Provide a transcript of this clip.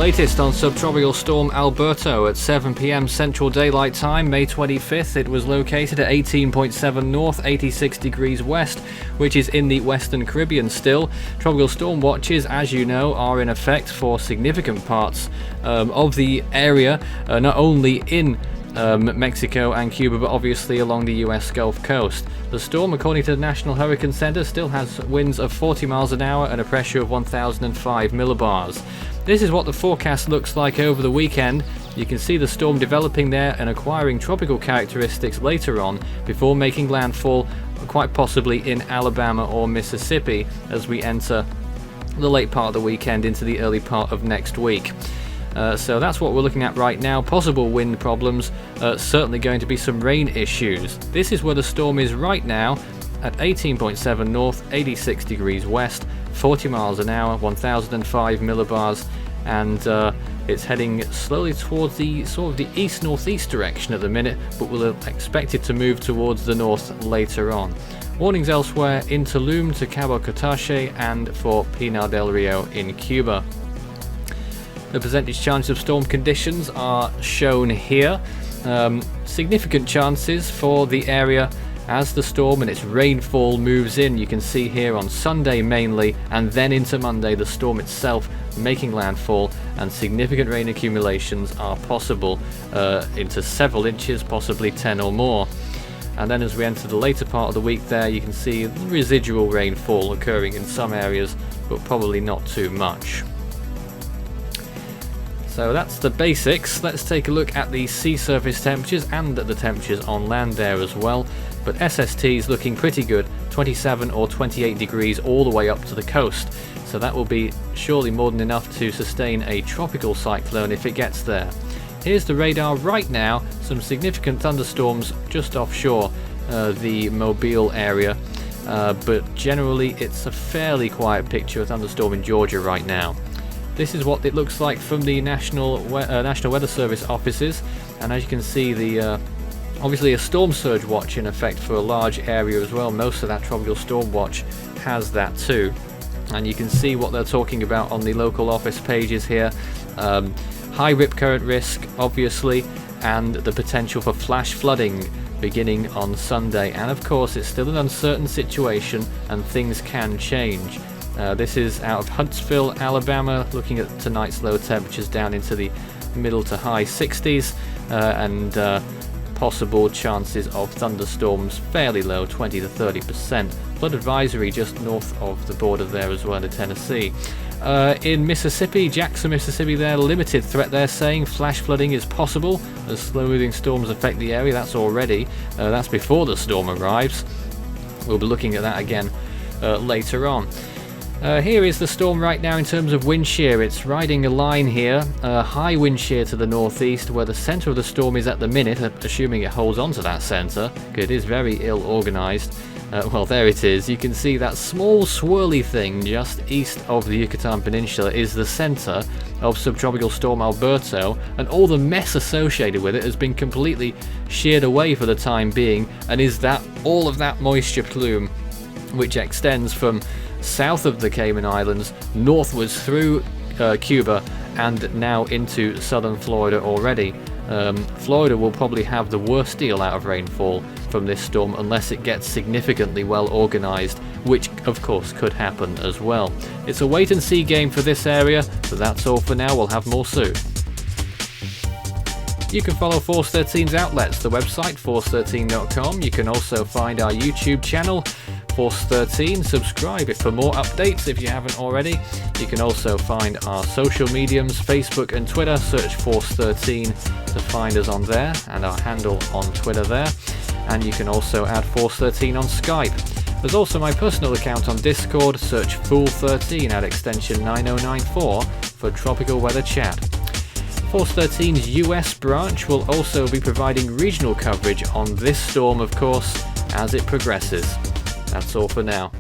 Latest on Subtropical Storm Alberto at 7 p.m. Central Daylight Time, May 25th. It was located at 18.7 north, 86 degrees west, which is in the Western Caribbean still. Tropical storm watches, as you know, are in effect for significant parts of the area, not only in Mexico and Cuba, but obviously along the US Gulf Coast. The storm, according to the National Hurricane Center, still has winds of 40 miles an hour and a pressure of 1005 millibars. This is what the forecast looks like over the weekend. You can see the storm developing there and acquiring tropical characteristics later on before making landfall, quite possibly in Alabama or Mississippi as we enter the late part of the weekend into the early part of next week. So that's what we're looking at right now. Possible wind problems, certainly going to be some rain issues. This is where the storm is right now at 18.7 north, 86 degrees west, 40 miles an hour, 1005 millibars, and it's heading slowly towards the sort of the east-northeast direction at the minute, but we'll expect it to move towards the north later on. Warnings elsewhere in Tulum to Cabo Catache and for Pinar del Rio in Cuba. The percentage chance of storm conditions are shown here. Significant chances for the area as the storm and its rainfall moves in. You can see here on Sunday mainly, and then into Monday the storm itself making landfall, and significant rain accumulations are possible into several inches, possibly 10 or more. And then as we enter the later part of the week there, you can see residual rainfall occurring in some areas, but probably not too much. So that's the basics. Let's take a look at the sea surface temperatures and at the temperatures on land there as well. But SST is looking pretty good, 27 or 28 degrees all the way up to the coast. So that will be surely more than enough to sustain a tropical cyclone if it gets there. Here's the radar right now, some significant thunderstorms just offshore the Mobile area. But generally it's a fairly quiet picture of thunderstorm in Georgia right now. This is what it looks like from the National Weather Service offices, and as you can see, the obviously a storm surge watch in effect for a large area as well. Most of that tropical storm watch has that too, and you can see what they're talking about on the local office pages here. High rip current risk, obviously, and the potential for flash flooding beginning on Sunday. And of course, it's still an uncertain situation, and things can change. This is out of Huntsville, Alabama, looking at tonight's low temperatures down into the middle to high 60s, and possible chances of thunderstorms fairly low, 20 to 30%. Flood advisory just north of the border there as well in Tennessee. In Mississippi, Jackson, Mississippi there, limited threat there, saying flash flooding is possible as slow-moving storms affect the area. That's already, that's before the storm arrives. We'll be looking at that again later on. Here is the storm right now in terms of wind shear. It's riding a line here, high wind shear to the northeast, where the center of the storm is at the minute, assuming it holds on to that center, because it is very ill organized. Well, there it is. You can see that small swirly thing just east of the Yucatan Peninsula is the center of Subtropical Storm Alberto, and all the mess associated with it has been completely sheared away for the time being, and is that all of that moisture plume, which extends from south of the Cayman Islands, northwards through Cuba, and now into southern Florida already. Florida will probably have the worst deal out of rainfall from this storm unless it gets significantly well organized, which of course could happen as well. It's a wait and see game for this area, but that's all for now. We'll have more soon. You can follow Force 13's outlets, the website force13.com. You can also find our YouTube channel, Force 13. Subscribe it for more updates if you haven't already. You can also find our social mediums, Facebook and Twitter. Search Force 13 to find us on there, and our handle on Twitter there. And you can also add Force 13 on Skype. There's also my personal account on Discord. Search Fool 13 at extension 9094 for tropical weather chat. Force 13's US branch will also be providing regional coverage on this storm, of course, as it progresses. That's all for now.